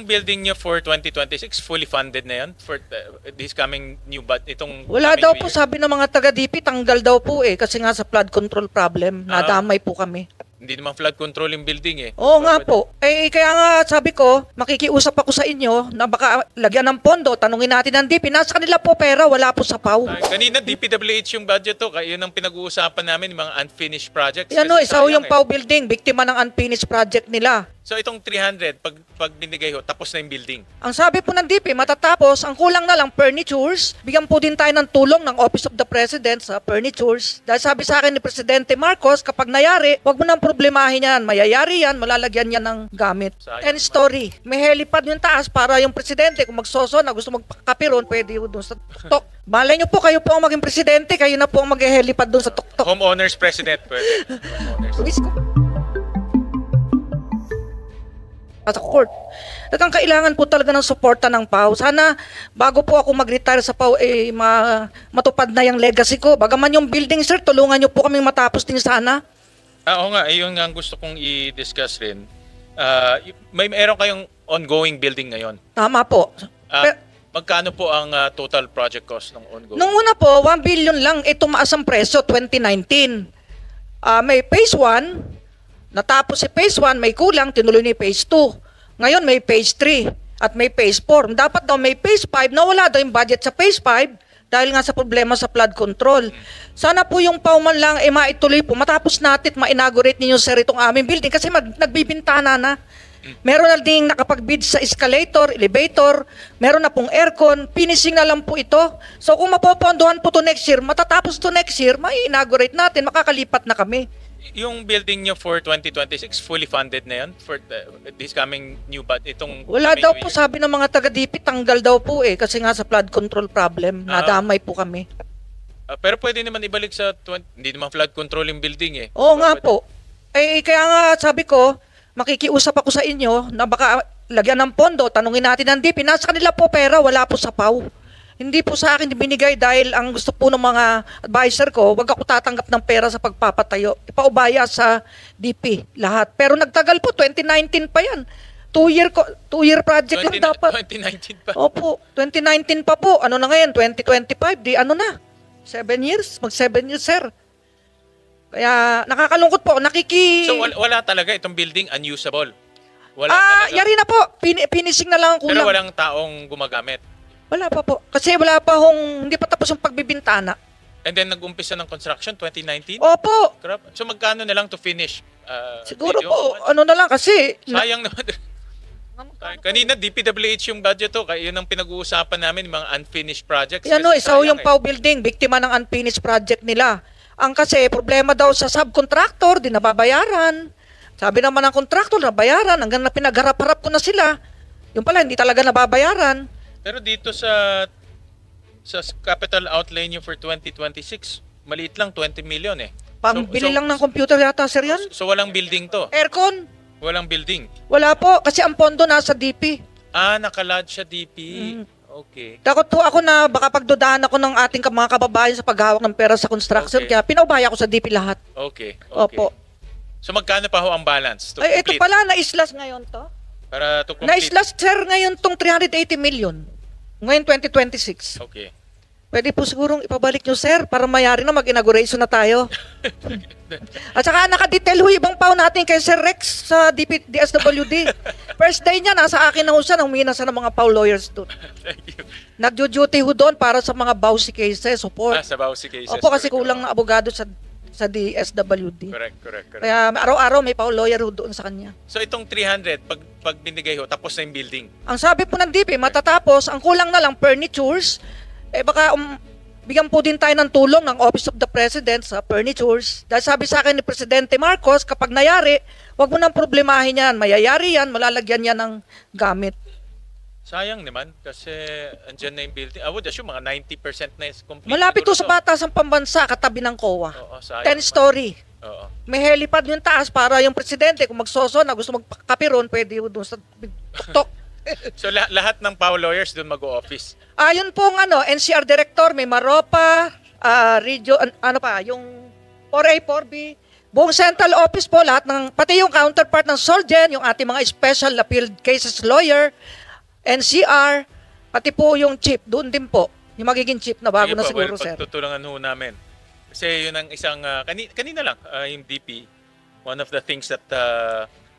Yung building niyo for 2026 fully funded na 'yan for this coming new itong Wala coming daw new po, year? sabi ng mga taga-DP, tanggal daw po kasi nga sa flood control problem, nadamay po kami. Hindi naman flood control yung building eh. Oo nga po. Kaya nga sabi ko, makikiusap ako sa inyo na baka lagyan ng pondo, tanungin natin ng DP, nasa kanila po pera, wala po sa PAW. Kanina DPWH yung budget to, kaya yun ang pinag-uusapan namin, yung mga unfinished projects. Yan Kasi isa ho yung sayang PAW building, biktima ng unfinished project nila. So itong 300, pag binigay ho, tapos na yung building. Ang sabi po ng DP, matatapos, ang kulang na lang furnitures. Bigyan po din tayo ng tulong ng Office of the President sa furnitures. Dahil sabi sa akin ni Presidente Marcos, kapag nayari, wag mo nang problemahin yan. Mayayari yan, malalagyan yan ng gamit. Sayang 10 story. May helipad yung taas para yung Presidente, kung magsoso na gusto magpakapiron, pwede yun doon sa tuktok. Malay nyo po, kayo po ang maging Presidente, kayo na po ang mag-helipad doon sa tuktok. Homeowners president pwede. Homeowners. Wish ko. Sa court. Talagang kailangan po talaga ng suporta ng PAW. Sana bago po ako mag-retire sa PAW, matupad na yung legacy ko. Bagaman yung building, sir, tulungan nyo po kami matapos din sana. Oo nga, yun nga ang gusto kong i-discuss rin. Meron kayong ongoing building ngayon. Tama po. Magkano po ang total project cost ng ongoing? Nung una po, 1 billion lang, tumaas ang presyo, 2019. May phase 1, natapos si phase 1, may kulang, tinuloy ni phase 2. Ngayon may phase 3 at may phase 4. Dapat daw may phase 5, nawala daw yung budget sa phase 5 dahil nga sa problema sa flood control. Sana po yung PAW man lang maituloy po. Matapos natin, ma-inaugurate ninyo sir itong aming building kasi nagbibintana na. Meron na ding nakapag-bid sa escalator, elevator, meron na pong aircon, finishing na lang po ito. So kung mapopondohan po to next year, matatapos to next year, ma-inaugurate natin, makakalipat na kami. Yung building nyo for 2026 fully funded na 'yan for this coming new itong Wala coming daw new po, year? sabi ng mga taga-DP, tanggal daw po kasi nga sa flood control problem, nadamay po kami. Pero pwede naman ibalik sa hindi naman flood control yung building eh. Oo nga po. Kaya nga sabi ko, makikiusap ako sa inyo na baka lagyan ng pondo, tanungin natin ng DP, nasa kanila po pera, wala po sa PAW. Hindi po sa akin binigay dahil ang gusto po ng mga advisor ko, wag ako tatanggap ng pera sa pagpapatayo. Ipaubaya sa DP lahat. Pero nagtagal po, 2019 pa yan. 2-year project lang dapat. 2019 pa. Opo, 2019 pa po. Ano na ngayon? 2025, di ano na? 7 years? Mag 7 years, sir. Kaya nakakalungkot po. So wala talaga itong building unusable. Wala talaga. Yari na po. Finishing na lang ang kulang. Pero walang taong gumagamit. Wala pa po. Kasi wala pa hindi pa tapos yung pagbibintana. And then nag-umpisa ng construction 2019? Opo. So magkano na lang to finish? Siguro po, ano na lang kasi. Sayang naman. Kanina DPWH yung budget to, kaya yun ang pinag-uusapan namin, yung mga unfinished projects. Yan Kasi isa yung sayang PAW building, biktima ng unfinished project nila. Ang kasi problema daw sa subcontractor, di nababayaran. Sabi naman ng contractor, nabayaran, hanggang na pinagharap-harap ko na sila. Yung pala, hindi talaga nababayaran. Pero dito sa capital outlay nyo for 2026, maliit lang, 20 million eh. Pambili lang ng computer yata, sir, yan. So walang building to? Aircon? Walang building? Wala po, kasi ang pondo nasa DP. Nakalad siya DP. Okay. Takot po ako na baka pagdudahan ako ng ating mga kababayan sa paghawak ng pera sa construction, Okay. kaya pinaubaya ko sa DP lahat. Okay. Opo. So magkano pa ho ang balance to Ito complete? pala, na-islas ngayon to. Para to complete? Na-islas, sir, ngayon tong 380 million. Ngayon 2026. Okay. Pwede po sigurong ipabalik nyo, sir, para mayari na mag-inauguration na tayo. At saka nakadetail ho ibang PAW natin kay Sir Rex sa DSWD. First day niya, nasa akin na ho siya, humina sa ng mga PAW lawyers doon. Thank you. Nag-duty ho doon para sa mga BAWSI cases, support. Sa Bausi cases. Opo, kasi correct. kulang na abogado sa DSWD. Correct. Kaya araw-araw may PAW lawyer ho doon sa kanya. So itong 300, pag binigay ho, tapos na yung building. Ang sabi po ng DP, matatapos, ang kulang na lang furnitures, baka bigyan po din tayo ng tulong ng Office of the President sa furnitures. Dahil sabi sa akin ni Presidente Marcos, kapag nayari, wag mo nang problemahin yan. Mayayari yan, malalagyan yan ng gamit. Sayang naman kasi andyan na yung building. I would assume mga 90% na is complete. Malapit to siguro sa Batasan Pambansa, katabi ng COA. Oo, sayang 10 story. Oo. May helipad yung taas para yung Presidente, kung magsoso na gusto magpakapiron, pwede yun doon sa tuktok. So lahat ng PAW lawyers doon mag-o-office. Yun pong NCR Director, may Maropa, Regio, yung 4A, 4B, Buong central office po, lahat ng, pati yung counterpart ng Solgen, yung ating mga special appeal cases lawyer, NCR, pati po yung chief, doon din po. Yung magiging chief na bago Sige na po, siguro, well, sir. pagtutulungan ho namin. Kasi yun ang isang, kanina lang, yung DP, one of the things that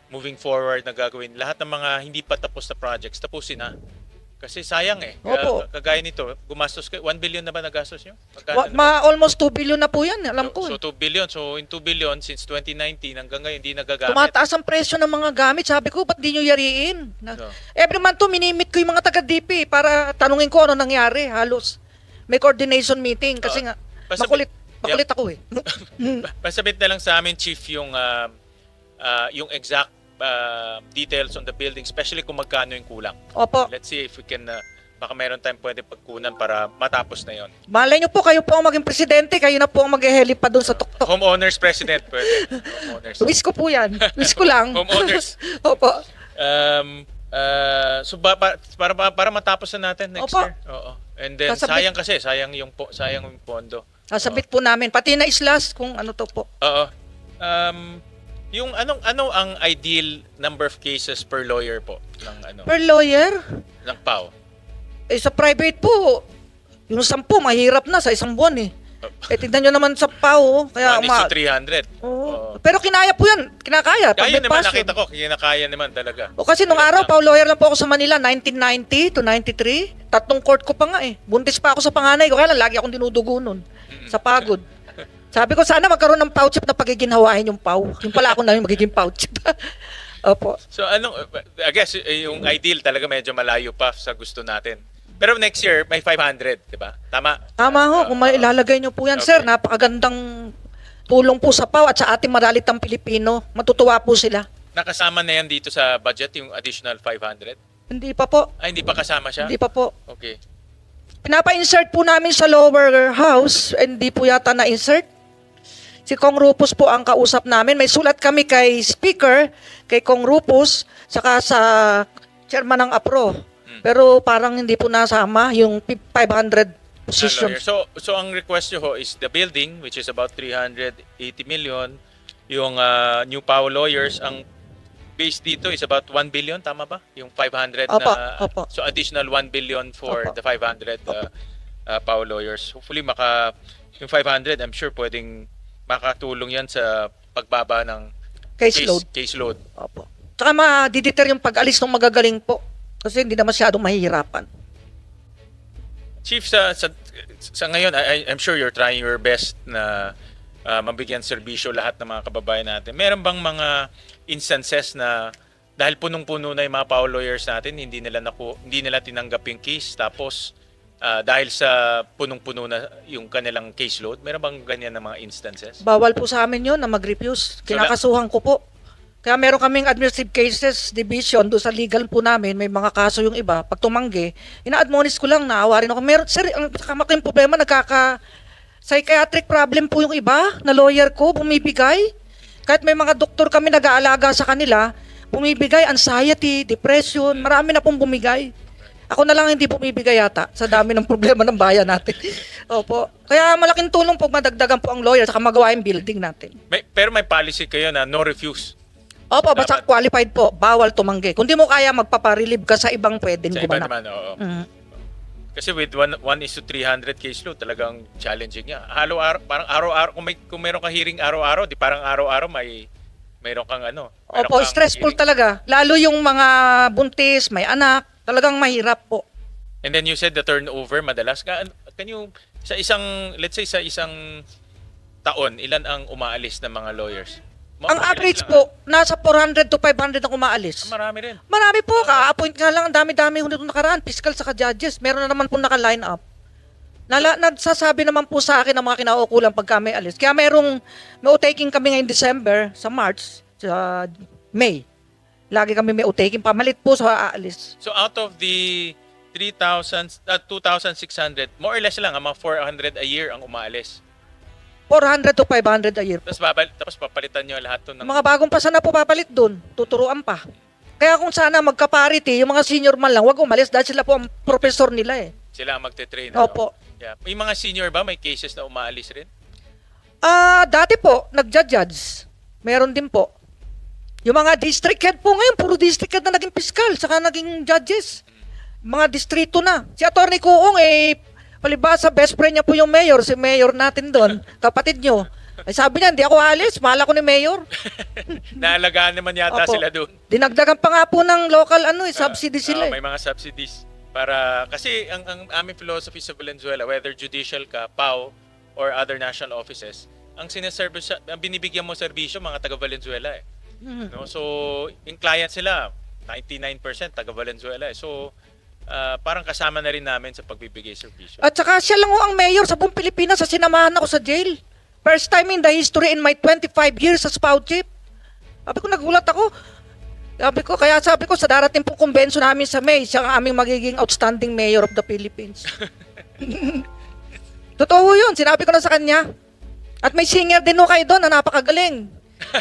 moving forward na gagawin, lahat ng mga hindi pa tapos na projects, tapusin na. Kasi sayang eh. Opo. Kagaya nito, gumastos kayo, 1 billion na ba nagastos nyo? Magkano na? Almost 2 billion na po yan, alam ko. So 2 billion. So in 2 billion since 2019 hanggang ngayon hindi nagagamit. Tumataas ang presyo ng mga gamit. Sabi ko, ba't di nyo yariin? No. Every month to, minimit ko yung mga taga-DP para tanungin ko ano nangyari. Halos may coordination meeting kasi nga, basta- makulit Yep. ako eh. Pasabit na lang sa amin, Chief, yung exact details on the building, especially kung magkano yung kulang. Opo. Let's see if we can, baka meron tayong pwede pagkunan para matapos na yon. Malay nyo po, kayo po ang maging presidente, kayo na po ang mag-heli pa doon sa tuktok. Homeowners president, pwede. Homeowners. Wish ko po yan. Wish ko lang. Homeowners. Opo. So para matapos na natin next Opo. year. Oo. And then Kasabit- sayang yung pondo. Sasabit po namin. Pati na islas kung ano to po. Oo. Yung ano ang ideal number of cases per lawyer po ng Per lawyer, ng PAO? sa private po, yung 10 mahirap na sa isang buwan eh. Tignan nyo naman sa PAO. Kaya 1:300. Oo. Pero kinaya po yan. Kinakaya. Pag Kaya may naman passion. nakita ko, kinakaya naman talaga. O kasi nung araw, PAO lawyer lang po ako sa Manila, 1990 to 93. 3 court ko pa nga eh. Buntis pa ako sa panganay ko. Kaya lang, lagi akong dinudugo nun. Sa pagod. Sabi ko, sana magkaroon ng PAO chip na pagiginhawahin yung PAO. Yung pala ako na yung magiging PAO chip. Opo. So I guess yung ideal talaga medyo malayo pa sa gusto natin. Pero next year may 500, 'di ba? Tama. Tama ho, kung mailalagay nyo po yan, Okay. sir, napakagandang tulong po sa PAO at sa ating maralitang Pilipino. Matutuwa po sila. Nakasama na yan dito sa budget yung additional 500. Hindi pa po. Ay, hindi pa kasama siya? Hindi pa po. Okay. Pinapa-insert po namin sa lower house, hindi po yata na-insert. Si Kong Rupus po ang kausap namin. May sulat kami kay Speaker, kay Kong Rupus, saka sa chairman ng APRO. Pero parang hindi po nasama yung 500 position. So ang request nyo ho is the building, which is about 380 million. Yung new PAO lawyers, ang base dito is about 1 billion, tama ba? Yung 500 Opo, na, opo. so additional 1 billion for Opo. the 500 PAO lawyers. Hopefully yung 500, I'm sure pwedeng makatulong yan sa pagbaba ng caseload. Opo. Tsaka ma-deter yung pag-alis ng magagaling po. Kasi hindi na masyadong mahihirapan. Chief, sa ngayon, I'm sure you're trying your best na mabigyan serbisyo lahat ng mga kababayan natin. Meron bang mga instances na dahil punong-puno na yung mga PAO lawyers natin, hindi nila tinanggap yung case, tapos dahil sa punong-puno na yung kanilang caseload, meron bang ganyan na mga instances? Bawal po sa amin yun na mag-refuse. Kinakasuhan ko po. Kaya meron kaming administrative cases division doon sa legal po namin, may mga kaso yung iba. Pag tumanggi, ina-admonish ko lang, naawa rin ako. Meron, sir, ang kamaking problema, psychiatric problem po yung iba na lawyer ko, bumibigay. Kahit may mga doktor kami nag-aalaga sa kanila, bumibigay, anxiety, depression, marami na pong bumigay. Ako na lang hindi bumibigay yata sa dami ng problema ng bayan natin. Opo. Kaya malaking tulong pag madagdagan po ang lawyer saka magawa yung building natin. Pero may policy kayo na no refuse. Opo, basta qualified po, bawal tumanggi. Kung di mo kaya magpaparelieve ka sa ibang pwedeng Sa iba gumanap. naman, oo. Mm. Kasi with 1:300 caseload, talagang challenging niya. Parang araw-araw, kung meron kang hearing araw-araw, di parang araw-araw mayroon kang meron Opo, kang stressful hearing. talaga. Lalo yung mga buntis, may anak, talagang mahirap po. And then you said the turnover madalas. Can you, let's say sa isang taon, ilan ang umaalis ng mga lawyers? Ang average po, nasa 400 to 500 ang umaalis. Marami rin. Marami po, ka-appoint nga lang, ang dami-dami nito nakaraan, fiscal saka judges. Meron na naman po naka-line up. Nagsasabi naman po sa akin ng mga kinaukulan pagka may alis. Kaya may taking kami ngayong December, sa March, sa May. Lagi kami may taking, pamalit po sa aalis. So out of the 2,600, more or less lang, mga 400 a year ang umaalis. 400 to 500 a year po. Tapos papalitan nyo lahat to ng... Mga bagong pasa na po papalit doon, tuturuan pa. Kaya kung sana magka-parity, yung mga senior man lang, wag umalis dahil sila po ang professor nila eh. Sila ang magte-train. Opo. Yeah. May mga senior ba? May cases na umaalis rin? Dati po, nagja-judge. Meron din po. Yung mga district head po ngayon, puro district head na naging piskal, saka naging judges. Mga distrito na. Si Atty. Kuong, palibasa, best friend niya po yung mayor, si mayor natin doon, kapatid nyo. Ay sabi niya, hindi ako alis, mahal ako ni mayor. Naalagaan naman yata Opo. sila doon. Dinagdagan pa nga po ng local subsidy sila. May mga subsidies. Para, kasi ang aming philosophy sa Valenzuela, whether judicial ka, PAO, or other national offices, ang binibigyan mo serbisyo, mga taga Valenzuela eh. No? So, yung client sila, 99% taga Valenzuela eh. So, parang kasama na rin namin sa pagbibigay serbisyo. At saka siya lang ang mayor sa buong Pilipinas sa sinamahan ako sa jail. First time in the history in my 25 years as PAO chief. Sabi ko, nagulat ako. Sabi ko, sa darating pong kumbensyon namin sa May, siya ang aming magiging outstanding mayor of the Philippines. Totoo yun, sinabi ko na sa kanya. At may singer din kayo doon na napakagaling.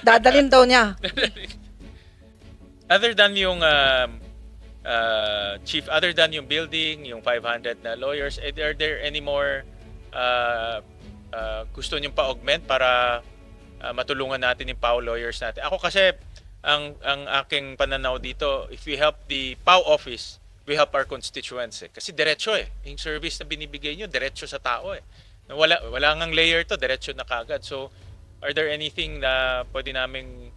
Dadalin daw niya. Other than yung chief, other than yung building, yung 500 na lawyers, are there any more gusto niyong pa-augment para matulungan natin yung PAO lawyers natin? Ako kasi, ang aking pananaw dito, if we help the PAO office, we help our constituents eh. Kasi diretso eh. Yung service na binibigay nyo, diretso sa tao eh. Wala ngang layer to, diretso na kagad. So, are there anything na pwede naming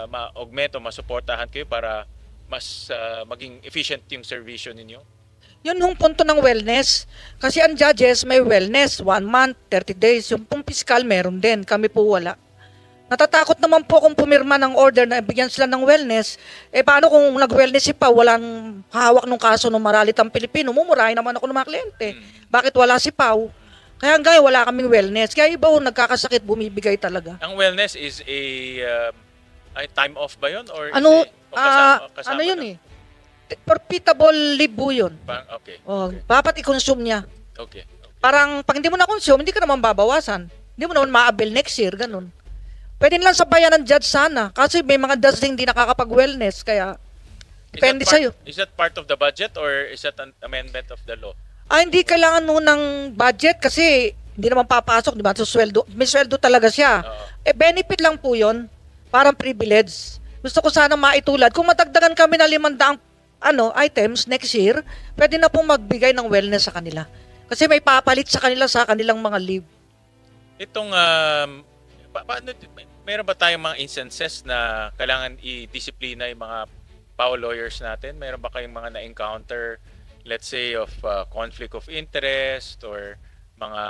ma-augment o masuportahan kayo para mas maging efficient yung servisyo ninyo? Yun yung punto ng wellness. Kasi ang judges may wellness, 1 month, 30 days. Yung pong fiscal meron din. Kami po wala. Natatakot naman po kung pumirma ng order na bigyan sila ng wellness. Paano kung nag-wellness si Pau, walang hawak ng kaso ng maralitang Pilipino, mumurahin naman ako ng mga kliyente. Bakit wala si Pau? Kaya hanggang wala kaming wellness. Kaya iba nagkakasakit, bumibigay talaga. Ang wellness is a time off ba yun? Or Ano, kasama ano yun na? Profitable leave po yun. Okay. Dapat i-consume niya. Okay. Parang pag hindi mo na-consume, hindi ka naman babawasan. Hindi mo naman ma-avail next year, ganun. Pwede lang sabayan ng judge sana. Kasi may mga judge hindi nakakapag-wellness. Kaya, depende sa'yo. Is that part of the budget or is that an amendment of the law? Hindi kailangan mo ng budget kasi hindi naman papasok, di ba? So, sweldo. May sweldo talaga siya. Benefit lang po yun. Parang privilege. Gusto ko sana maitulad. Kung matagdagan kami na 500 items next year, pwede na pong magbigay ng wellness sa kanila. Kasi may papalit sa kanila sa kanilang mga leave. Itong, mayroon ba tayong mga instances na kailangan i-disiplina yung mga PAO lawyers natin? Mayroon ba kayong mga na-encounter, let's say, of conflict of interest or mga,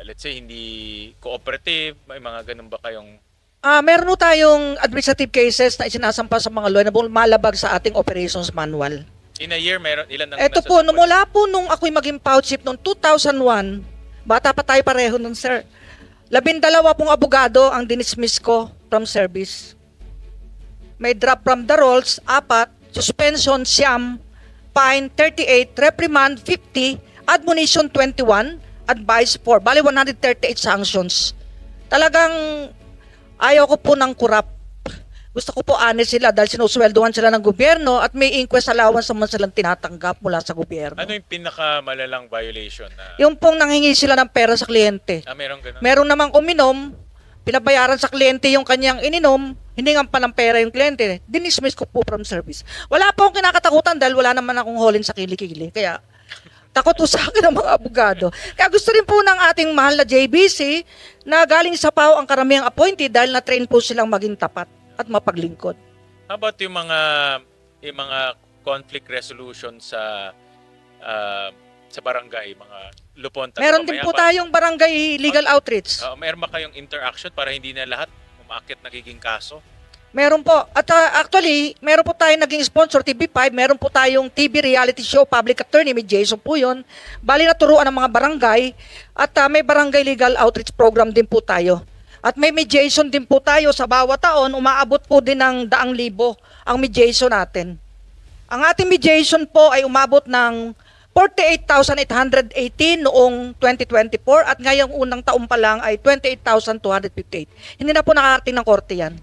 let's say, hindi cooperative? May mga ganun ba kayong... Meron po tayong administrative cases na isinasampa sa mga lawyer na malabag sa ating operations manual. In a year, meron ilan ang... Ito po, mula po nung ako'y maging PAO chief noong 2001, bata pa tayo pareho nun, sir. 12 pong abogado ang dinismiss ko from service. May drop from the rolls, 4, suspension, 9, fine, 38, reprimand, 50, admonition, 21, advice, 4. Bali, 138 sanctions. Talagang ayaw ko po ng corrupt. Gusto ko po honest sila dahil sinusweldohan sila ng gobyerno at may inquest allowance naman silang tinatanggap mula sa gobyerno. Ano yung pinakamalalang violation na... Yung pong nanghingi sila ng pera sa kliyente. Meron ganun? Meron namang uminom, pinabayaran sa kliyente yung kanyang ininom, hiningan pa ng pera yung kliyente, dinismiss ko po from service. Wala po akong kinakatakutan dahil wala naman akong holin sa kilikili. Kaya takot po sa akin ng mga abogado. Kaya gusto rin po ng ating mahal na JBC na galing sa PAO ang karamihang appointed dahil na-train po silang maging tapat at mapaglingkod. How about yung mga conflict resolution sa barangay, mga lupon? Meron din po tayong barangay legal outreach. Meron ba kayong interaction para hindi na lahat umakit nagiging kaso? Meron po. At actually, meron po tayong naging sponsor, TV5. Meron po tayong TV reality show, Public Attorney, may Jason po yun. Bali naturuan ng mga barangay. At may barangay legal outreach program din po tayo. At may mediation din po tayo sa bawat taon, umaabot po din ng 100,000 ang mediation natin. Ang ating mediation po ay umabot ng 48,818 noong 2024 at ngayong unang taon pa lang ay 28,258. Hindi na po nakarating ng korte yan.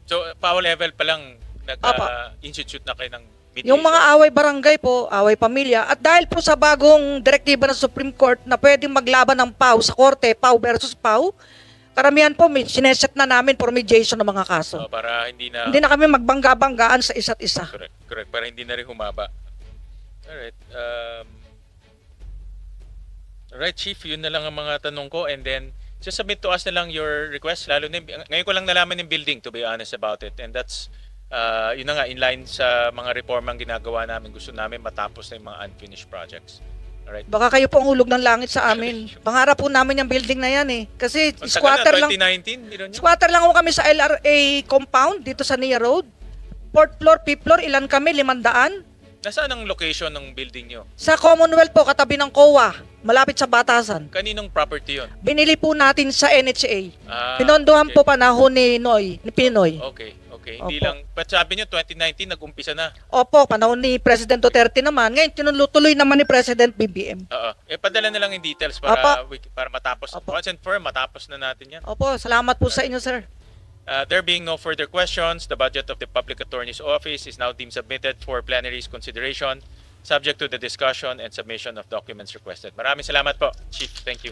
So, PAO level pa lang nag-institute na kayo ng mediation? Yung mga away barangay po, away pamilya, at dahil po sa bagong direktiba ng Supreme Court na pwedeng maglaban ng PAO sa korte, PAO versus PAO, Karamihan po, sineset na namin for mediation ng mga kaso. Para Hindi na kami magbangga-banggaan sa isa't isa. Correct. Para hindi na rin humaba. Alright. Alright, Chief. Yun na lang ang mga tanong ko. And then, just submit to us na lang your request. Lalo na, ngayon ko lang nalaman yung building, to be honest about it. And that's, yun na nga, in line sa mga reformang ginagawa namin. Gusto namin matapos na yung mga unfinished projects. Alright. Baka kayo po ang hulog ng langit sa amin. Pangarap po namin yung building na yan eh. Kasi squatter lang. 2019? Meron yun? Squatter lang ho kami sa LRA compound dito sa Nia Road. 4th floor, 5th floor, ilan kami? 500? Nasaan ang location ng building nyo? Sa Commonwealth po, katabi ng COA. Malapit sa Batasan. Kaninong property yun? Binili po natin sa NHA. Ah, Pinondohan okay. po panahon ni Pinoy. Okay. Hindi Opo. lang, but sabi nyo, 2019, nag-umpisa na. Opo, panahon ni President Duterte naman. Ngayon, tinuloy naman ni President BBM. Oo. Padala na lang yung details para para matapos. Opo. Once and for, matapos na natin yan. Opo, salamat po sa inyo, sir. There being no further questions, the budget of the Public Attorney's Office is now deemed submitted for plenary's consideration, subject to the discussion and submission of documents requested. Maraming salamat po, Chief. Thank you.